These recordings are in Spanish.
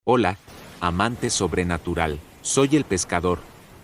Hola, amante sobrenatural, soy el pescador,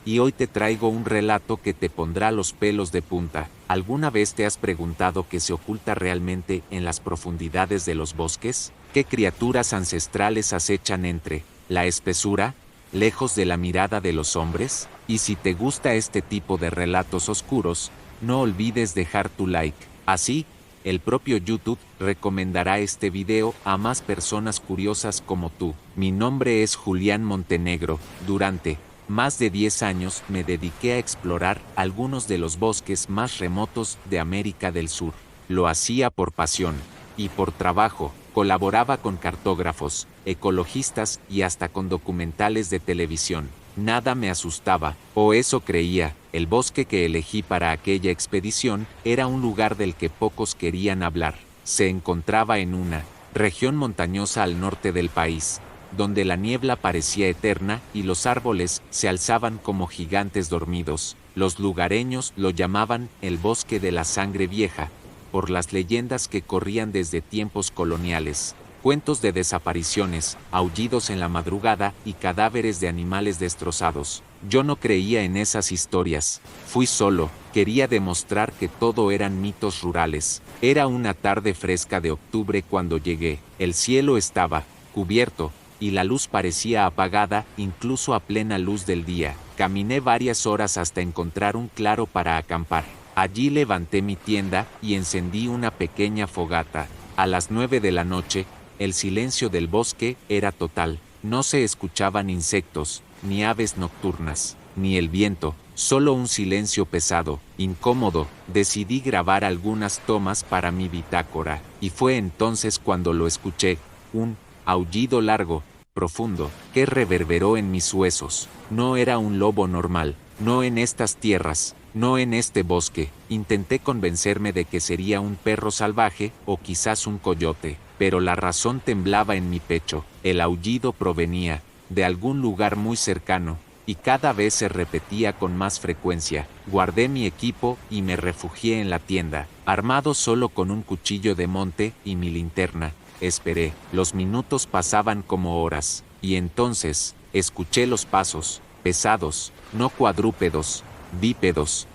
y hoy te traigo un relato que te pondrá los pelos de punta. ¿Alguna vez te has preguntado qué se oculta realmente en las profundidades de los bosques? ¿Qué criaturas ancestrales acechan entre la espesura, lejos de la mirada de los hombres? Y si te gusta este tipo de relatos oscuros, no olvides dejar tu like. Así, el propio YouTube recomendará este video a más personas curiosas como tú. Mi nombre es Julián Montenegro. Durante más de 10 años me dediqué a explorar algunos de los bosques más remotos de América del Sur. Lo hacía por pasión y por trabajo. Colaboraba con cartógrafos, ecologistas y hasta con documentales de televisión. Nada me asustaba, o eso creía. El bosque que elegí para aquella expedición era un lugar del que pocos querían hablar. Se encontraba en una región montañosa al norte del país, donde la niebla parecía eterna y los árboles se alzaban como gigantes dormidos. Los lugareños lo llamaban el bosque de la sangre vieja, por las leyendas que corrían desde tiempos coloniales. Cuentos de desapariciones, aullidos en la madrugada y cadáveres de animales destrozados. Yo no creía en esas historias. Fui solo, quería demostrar que todo eran mitos rurales. Era una tarde fresca de octubre cuando llegué. El cielo estaba cubierto, y la luz parecía apagada incluso a plena luz del día. Caminé varias horas hasta encontrar un claro para acampar. Allí levanté mi tienda y encendí una pequeña fogata. A las 9 de la noche, el silencio del bosque era total. No se escuchaban insectos, ni aves nocturnas, ni el viento, solo un silencio pesado, incómodo. Decidí grabar algunas tomas para mi bitácora, y fue entonces cuando lo escuché, un aullido largo, profundo, que reverberó en mis huesos. No era un lobo normal, no en estas tierras, no en este bosque. Intenté convencerme de que sería un perro salvaje o quizás un coyote, pero la razón temblaba en mi pecho. El aullido provenía de algún lugar muy cercano, y cada vez se repetía con más frecuencia. Guardé mi equipo y me refugié en la tienda, armado solo con un cuchillo de monte y mi linterna. Esperé. Los minutos pasaban como horas, y entonces escuché los pasos, pesados, no cuadrúpedos, bípedos.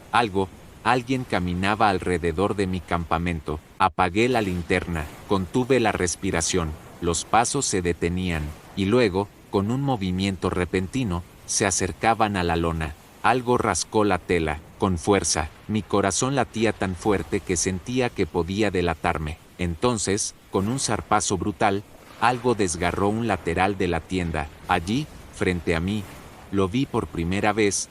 Alguien caminaba alrededor de mi campamento. Apagué la linterna, contuve la respiración. Los pasos se detenían, y luego, con un movimiento repentino, se acercaban a la lona. Algo rascó la tela, con fuerza. Mi corazón latía tan fuerte que sentía que podía delatarme. Entonces, con un zarpazo brutal, algo desgarró un lateral de la tienda. Allí, frente a mí, lo vi por primera vez,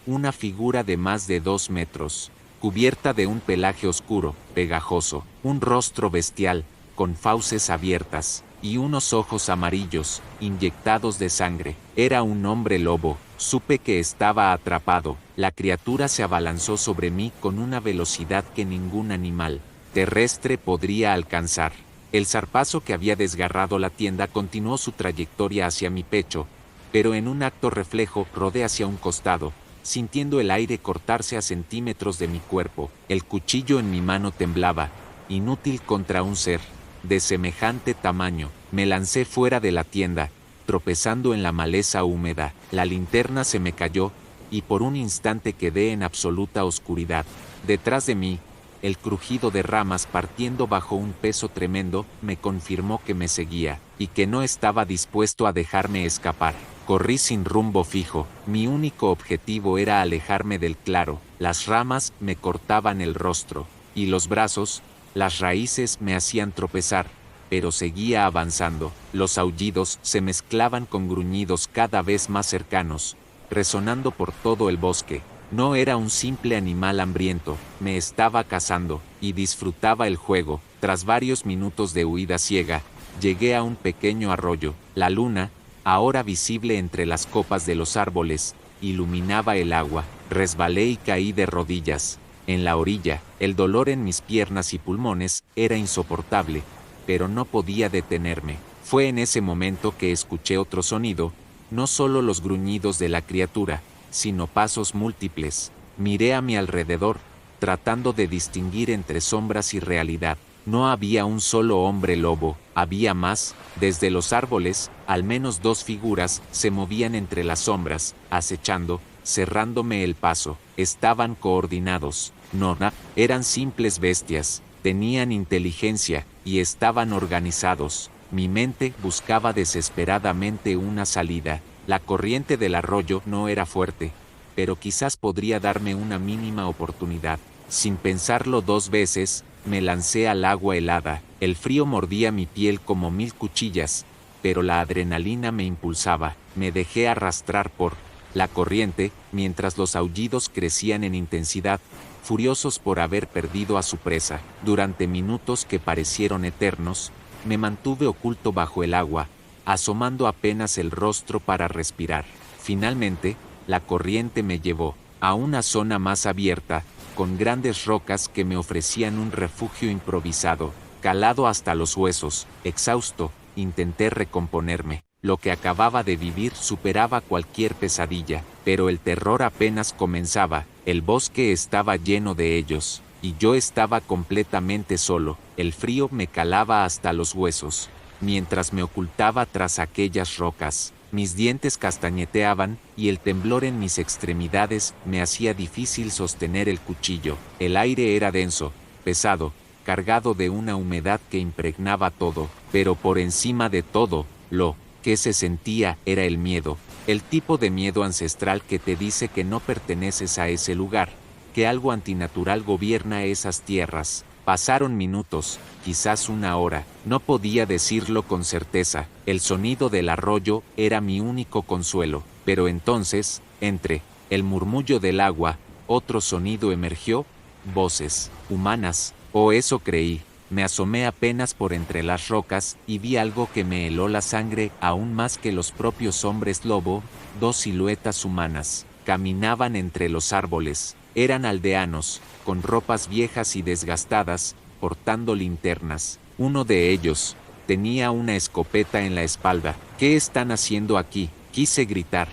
una figura de más de 2 metros, cubierta de un pelaje oscuro, pegajoso, un rostro bestial, con fauces abiertas, y unos ojos amarillos, inyectados de sangre. Era un hombre lobo. Supe que estaba atrapado. La criatura se abalanzó sobre mí con una velocidad que ningún animal terrestre podría alcanzar. El zarpazo que había desgarrado la tienda continuó su trayectoria hacia mi pecho, pero en un acto reflejo rodé hacia un costado, sintiendo el aire cortarse a centímetros de mi cuerpo. El cuchillo en mi mano temblaba, inútil contra un ser de semejante tamaño. Me lancé fuera de la tienda, tropezando en la maleza húmeda. La linterna se me cayó, y por un instante quedé en absoluta oscuridad. Detrás de mí, el crujido de ramas partiendo bajo un peso tremendo me confirmó que me seguía, y que no estaba dispuesto a dejarme escapar. Corrí sin rumbo fijo. Mi único objetivo era alejarme del claro. Las ramas me cortaban el rostro, y los brazos, las raíces me hacían tropezar, pero seguía avanzando. Los aullidos se mezclaban con gruñidos cada vez más cercanos, resonando por todo el bosque. No era un simple animal hambriento, me estaba cazando, y disfrutaba el juego. Tras varios minutos de huida ciega, llegué a un pequeño arroyo. La luna, ahora visible entre las copas de los árboles, iluminaba el agua. Resbalé y caí de rodillas. En la orilla, el dolor en mis piernas y pulmones era insoportable, pero no podía detenerme. Fue en ese momento que escuché otro sonido, no solo los gruñidos de la criatura, sino pasos múltiples. Miré a mi alrededor, tratando de distinguir entre sombras y realidad. No había un solo hombre lobo, había más. Desde los árboles, al menos 2 figuras se movían entre las sombras, acechando, cerrándome el paso. Estaban coordinados. No, eran simples bestias, tenían inteligencia, y estaban organizados. Mi mente buscaba desesperadamente una salida. La corriente del arroyo no era fuerte, pero quizás podría darme una mínima oportunidad. Sin pensarlo 2 veces, me lancé al agua helada. El frío mordía mi piel como 1000 cuchillas, pero la adrenalina me impulsaba. Me dejé arrastrar por la corriente, mientras los aullidos crecían en intensidad, furiosos por haber perdido a su presa. Durante minutos que parecieron eternos, me mantuve oculto bajo el agua, asomando apenas el rostro para respirar. Finalmente, la corriente me llevó a una zona más abierta, con grandes rocas que me ofrecían un refugio improvisado. Calado hasta los huesos, exhausto, intenté recomponerme. Lo que acababa de vivir superaba cualquier pesadilla, pero el terror apenas comenzaba. El bosque estaba lleno de ellos, y yo estaba completamente solo. El frío me calaba hasta los huesos. Mientras me ocultaba tras aquellas rocas, mis dientes castañeteaban, y el temblor en mis extremidades me hacía difícil sostener el cuchillo. El aire era denso, pesado, cargado de una humedad que impregnaba todo, pero por encima de todo, lo que se sentía era el miedo, el tipo de miedo ancestral que te dice que no perteneces a ese lugar, que algo antinatural gobierna esas tierras. Pasaron minutos, quizás una hora, no podía decirlo con certeza. El sonido del arroyo era mi único consuelo, pero entonces, entre el murmullo del agua, otro sonido emergió, voces humanas, o eso creí. Me asomé apenas por entre las rocas y vi algo que me heló la sangre aún más que los propios hombres lobo. 2 siluetas humanas caminaban entre los árboles. Eran aldeanos, con ropas viejas y desgastadas, portando linternas. Uno de ellos tenía una escopeta en la espalda. ¿Qué están haciendo aquí?, quise gritar,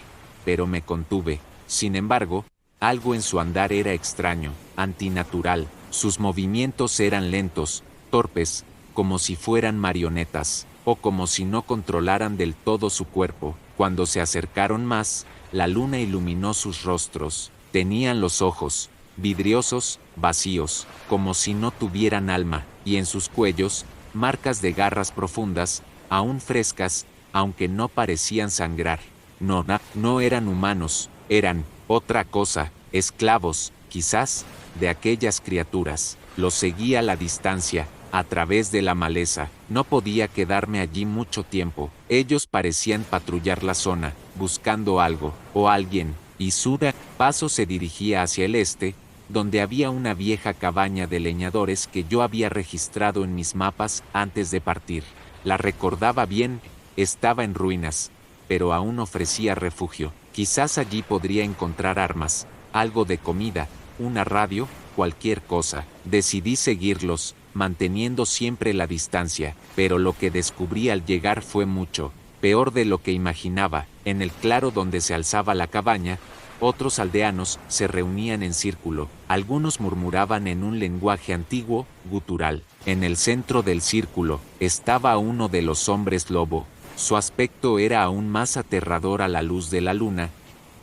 pero me contuve. Sin embargo, algo en su andar era extraño, antinatural. Sus movimientos eran lentos, torpes, como si fueran marionetas, o como si no controlaran del todo su cuerpo. Cuando se acercaron más, la luna iluminó sus rostros. Tenían los ojos vidriosos, vacíos, como si no tuvieran alma, y en sus cuellos, marcas de garras profundas, aún frescas, aunque no parecían sangrar. No eran humanos, eran otra cosa, esclavos, quizás, de aquellas criaturas. Los seguí a la distancia, a través de la maleza. No podía quedarme allí mucho tiempo. Ellos parecían patrullar la zona, buscando algo, o alguien, y su paso se dirigía hacia el este, donde había una vieja cabaña de leñadores que yo había registrado en mis mapas antes de partir. La recordaba bien, estaba en ruinas, pero aún ofrecía refugio. Quizás allí podría encontrar armas, algo de comida, una radio, cualquier cosa. Decidí seguirlos, manteniendo siempre la distancia, pero lo que descubrí al llegar fue mucho peor de lo que imaginaba. En el claro donde se alzaba la cabaña, otros aldeanos se reunían en círculo. Algunos murmuraban en un lenguaje antiguo, gutural. En el centro del círculo estaba uno de los hombres lobo. Su aspecto era aún más aterrador a la luz de la luna.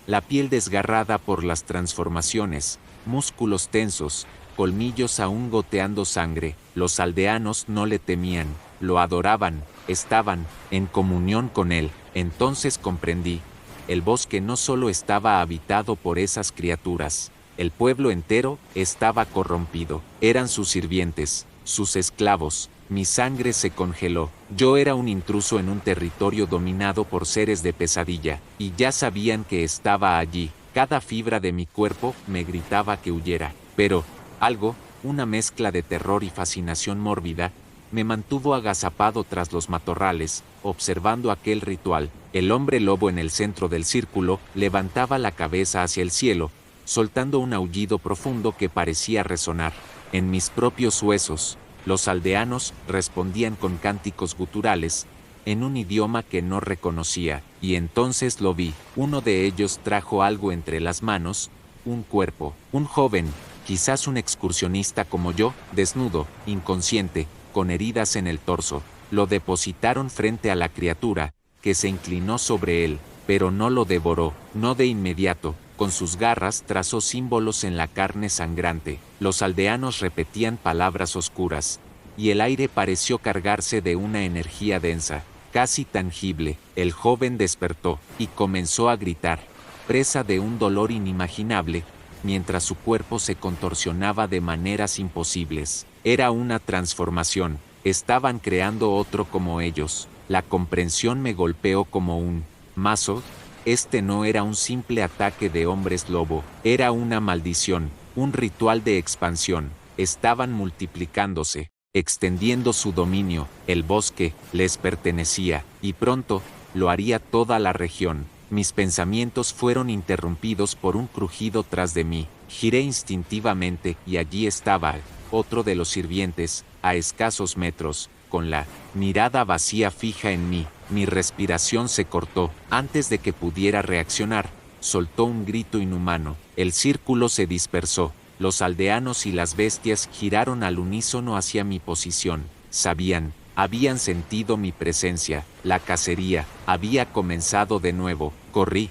La piel desgarrada por las transformaciones, músculos tensos, colmillos aún goteando sangre. Los aldeanos no le temían, lo adoraban, estaban en comunión con él. Entonces comprendí. El bosque no solo estaba habitado por esas criaturas, el pueblo entero estaba corrompido. Eran sus sirvientes, sus esclavos. Mi sangre se congeló. Yo era un intruso en un territorio dominado por seres de pesadilla, y ya sabían que estaba allí. Cada fibra de mi cuerpo me gritaba que huyera. Pero algo, una mezcla de terror y fascinación mórbida, me mantuvo agazapado tras los matorrales, observando aquel ritual. El hombre lobo en el centro del círculo levantaba la cabeza hacia el cielo, soltando un aullido profundo que parecía resonar en mis propios huesos. Los aldeanos respondían con cánticos guturales, en un idioma que no reconocía, y entonces lo vi. Uno de ellos trajo algo entre las manos, un cuerpo, un joven, quizás un excursionista como yo, desnudo, inconsciente, con heridas en el torso. Lo depositaron frente a la criatura, que se inclinó sobre él, pero no lo devoró, no de inmediato. Con sus garras trazó símbolos en la carne sangrante. Los aldeanos repetían palabras oscuras, y el aire pareció cargarse de una energía densa, casi tangible. El joven despertó, y comenzó a gritar, presa de un dolor inimaginable, mientras su cuerpo se contorsionaba de maneras imposibles. Era una transformación, estaban creando otro como ellos. La comprensión me golpeó como un mazo. Este no era un simple ataque de hombres lobo, era una maldición, un ritual de expansión. Estaban multiplicándose, extendiendo su dominio. El bosque les pertenecía, y pronto lo haría toda la región. Mis pensamientos fueron interrumpidos por un crujido tras de mí. Giré instintivamente y allí estaba otro de los sirvientes, a escasos metros, con la mirada vacía fija en mí. Mi respiración se cortó. Antes de que pudiera reaccionar, soltó un grito inhumano. El círculo se dispersó. Los aldeanos y las bestias giraron al unísono hacia mi posición. Habían sentido mi presencia. La cacería había comenzado de nuevo. Corrí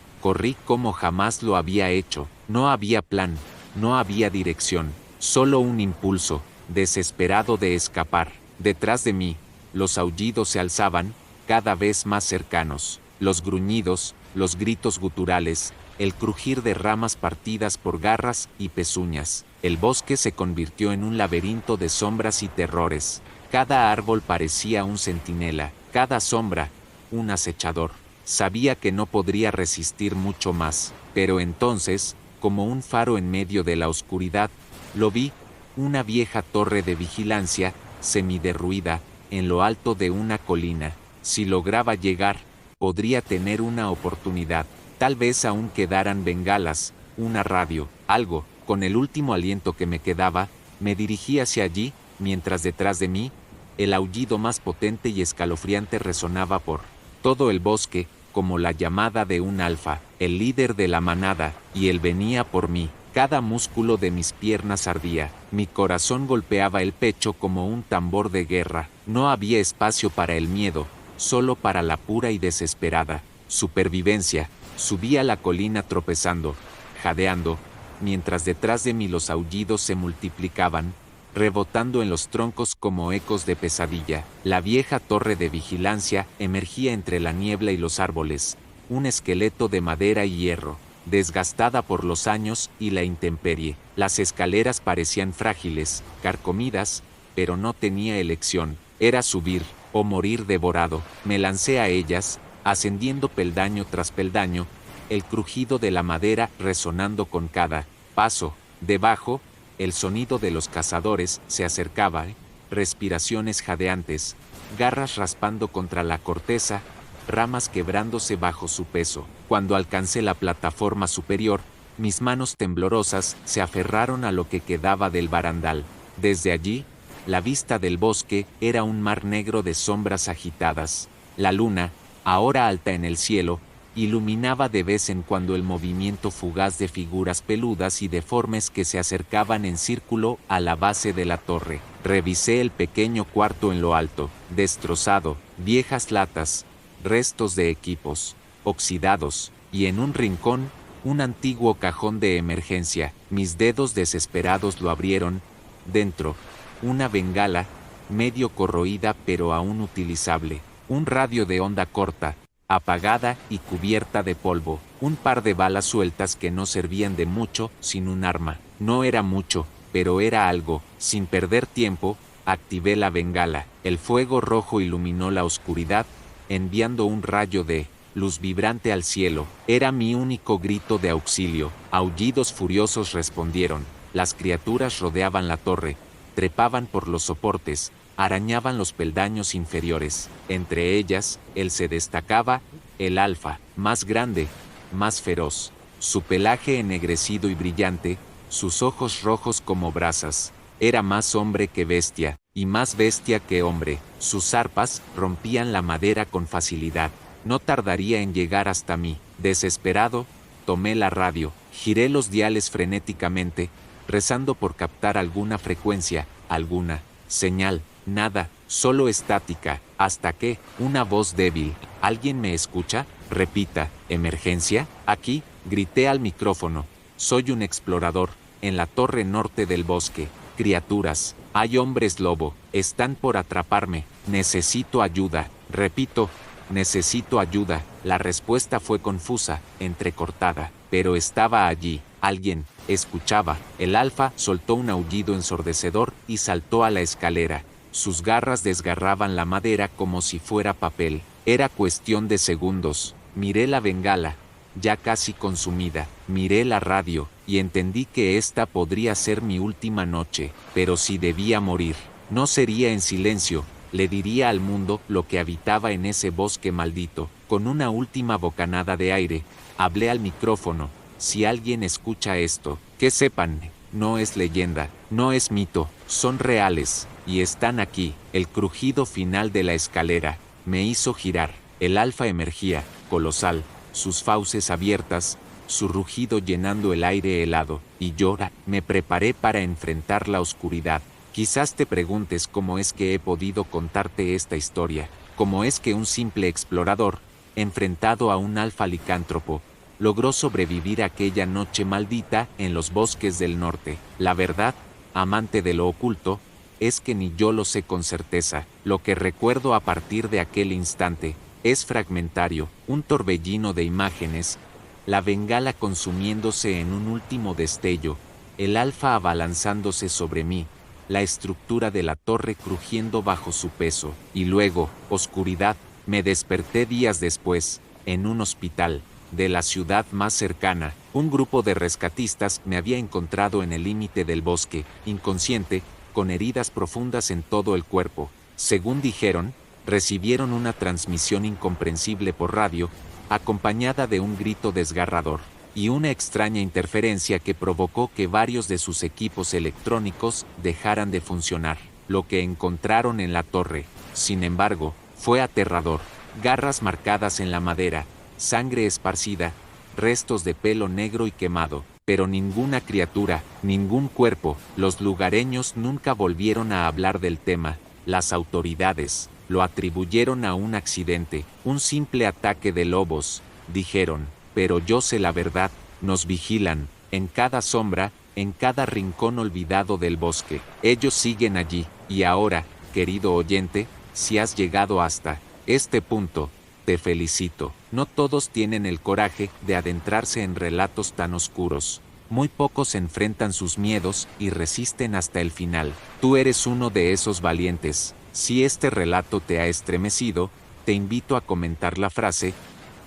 como jamás lo había hecho. No había plan, no había dirección, solo un impulso desesperado de escapar. Detrás de mí, los aullidos se alzaban, cada vez más cercanos. Los gruñidos, los gritos guturales, el crujir de ramas partidas por garras y pezuñas. El bosque se convirtió en un laberinto de sombras y terrores. Cada árbol parecía un centinela, cada sombra, un acechador. Sabía que no podría resistir mucho más, pero entonces, como un faro en medio de la oscuridad, lo vi, una vieja torre de vigilancia, semiderruida, en lo alto de una colina. Si lograba llegar, podría tener una oportunidad. Tal vez aún quedaran bengalas, una radio, algo. Con el último aliento que me quedaba, me dirigí hacia allí, mientras detrás de mí, el aullido más potente y escalofriante resonaba por todo el bosque, como la llamada de un alfa, el líder de la manada, y él venía por mí. Cada músculo de mis piernas ardía, mi corazón golpeaba el pecho como un tambor de guerra. No había espacio para el miedo, solo para la pura y desesperada supervivencia. Subí a la colina tropezando, jadeando, mientras detrás de mí los aullidos se multiplicaban, rebotando en los troncos como ecos de pesadilla. La vieja torre de vigilancia emergía entre la niebla y los árboles, un esqueleto de madera y hierro, desgastada por los años y la intemperie. Las escaleras parecían frágiles, carcomidas, pero no tenía elección. Era subir o morir devorado. Me lancé a ellas, ascendiendo peldaño tras peldaño, el crujido de la madera resonando con cada paso. Debajo, el sonido de los cazadores se acercaba, respiraciones jadeantes, garras raspando contra la corteza, ramas quebrándose bajo su peso. Cuando alcancé la plataforma superior, mis manos temblorosas se aferraron a lo que quedaba del barandal. Desde allí, la vista del bosque era un mar negro de sombras agitadas. La luna, ahora alta en el cielo, iluminaba de vez en cuando el movimiento fugaz de figuras peludas y deformes que se acercaban en círculo a la base de la torre. Revisé el pequeño cuarto en lo alto, destrozado, viejas latas, restos de equipos, oxidados, y en un rincón, un antiguo cajón de emergencia. Mis dedos desesperados lo abrieron. Dentro, una bengala, medio corroída pero aún utilizable, un radio de onda corta, apagada y cubierta de polvo, un par de balas sueltas que no servían de mucho sin un arma. No era mucho, pero era algo. Sin perder tiempo, activé la bengala. El fuego rojo iluminó la oscuridad, enviando un rayo de luz vibrante al cielo. Era mi único grito de auxilio. Aullidos furiosos respondieron. Las criaturas rodeaban la torre, trepaban por los soportes, arañaban los peldaños inferiores. Entre ellas, él se destacaba, el alfa, más grande, más feroz. Su pelaje ennegrecido y brillante, sus ojos rojos como brasas. Era más hombre que bestia, y más bestia que hombre. Sus arpas rompían la madera con facilidad. No tardaría en llegar hasta mí. Desesperado, tomé la radio, giré los diales frenéticamente, rezando por captar alguna frecuencia, alguna señal. Nada, solo estática, hasta que, una voz débil, ¿alguien me escucha? Repita, ¿emergencia? Aquí, grité al micrófono. Soy un explorador, en la torre norte del bosque. Criaturas, hay hombres lobo, están por atraparme. Necesito ayuda. Repito, necesito ayuda. La respuesta fue confusa, entrecortada, pero estaba allí. Alguien, escuchaba. El alfa soltó un aullido ensordecedor y saltó a la escalera. Sus garras desgarraban la madera como si fuera papel. Era cuestión de segundos. Miré la bengala, ya casi consumida. Miré la radio, y entendí que esta podría ser mi última noche. Pero si debía morir, no sería en silencio. Le diría al mundo lo que habitaba en ese bosque maldito. Con una última bocanada de aire, hablé al micrófono. Si alguien escucha esto, que sepan, no es leyenda, no es mito, son reales, y están aquí. El crujido final de la escalera me hizo girar. El alfa emergía, colosal, sus fauces abiertas, su rugido llenando el aire helado, y yo me preparé para enfrentar la oscuridad. Quizás te preguntes cómo es que he podido contarte esta historia, cómo es que un simple explorador, enfrentado a un alfa licántropo, logró sobrevivir aquella noche maldita en los bosques del norte. La verdad, amante de lo oculto, es que ni yo lo sé con certeza. Lo que recuerdo a partir de aquel instante es fragmentario, un torbellino de imágenes, la bengala consumiéndose en un último destello, el alfa abalanzándose sobre mí, la estructura de la torre crujiendo bajo su peso, y luego, oscuridad. Me desperté días después, en un hospital de la ciudad más cercana. Un grupo de rescatistas me había encontrado en el límite del bosque, inconsciente, con heridas profundas en todo el cuerpo. Según dijeron, recibieron una transmisión incomprensible por radio, acompañada de un grito desgarrador, y una extraña interferencia que provocó que varios de sus equipos electrónicos dejaran de funcionar. Lo que encontraron en la torre, sin embargo, fue aterrador. Garras marcadas en la madera, sangre esparcida, restos de pelo negro y quemado, pero ninguna criatura, ningún cuerpo. Los lugareños nunca volvieron a hablar del tema. Las autoridades lo atribuyeron a un accidente, un simple ataque de lobos, dijeron, pero yo sé la verdad. Nos vigilan, en cada sombra, en cada rincón olvidado del bosque. Ellos siguen allí, y ahora, querido oyente, si has llegado hasta este punto, te felicito. No todos tienen el coraje de adentrarse en relatos tan oscuros. Muy pocos enfrentan sus miedos y resisten hasta el final. Tú eres uno de esos valientes. Si este relato te ha estremecido, te invito a comentar la frase: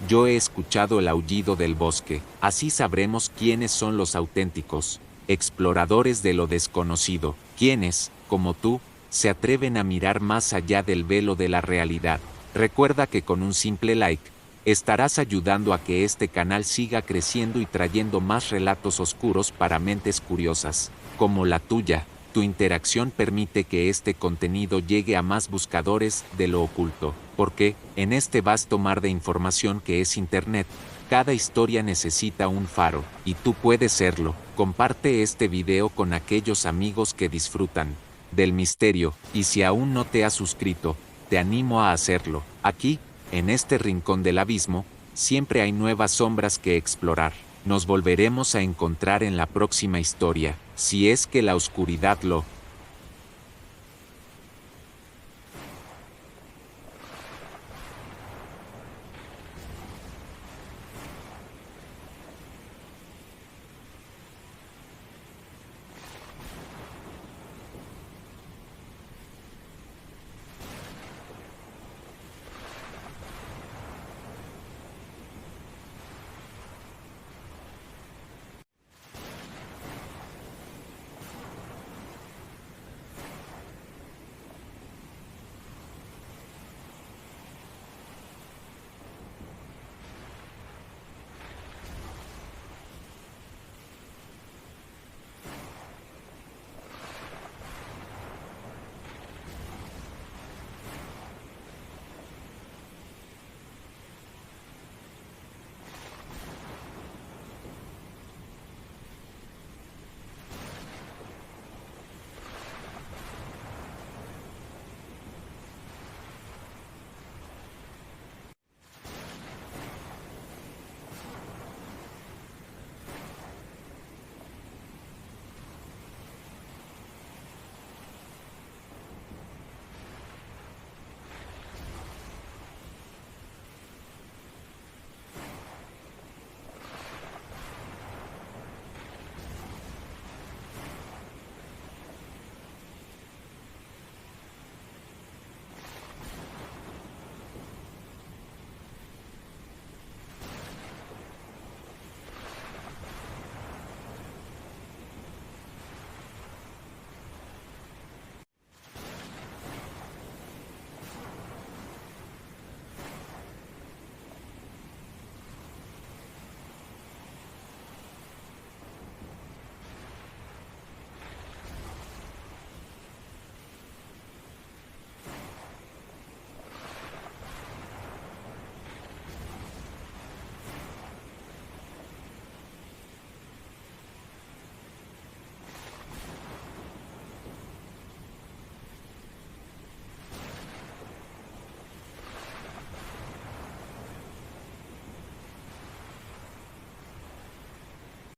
yo he escuchado el aullido del bosque. Así sabremos quiénes son los auténticos exploradores de lo desconocido, quienes, como tú, se atreven a mirar más allá del velo de la realidad. Recuerda que con un simple like, estarás ayudando a que este canal siga creciendo y trayendo más relatos oscuros para mentes curiosas, como la tuya. Tu interacción permite que este contenido llegue a más buscadores de lo oculto, porque, en este vasto mar de información que es Internet, cada historia necesita un faro, y tú puedes serlo. Comparte este video con aquellos amigos que disfrutan del misterio, y si aún no te has suscrito, te animo a hacerlo. Aquí, en este rincón del abismo, siempre hay nuevas sombras que explorar. Nos volveremos a encontrar en la próxima historia, si es que la oscuridad lo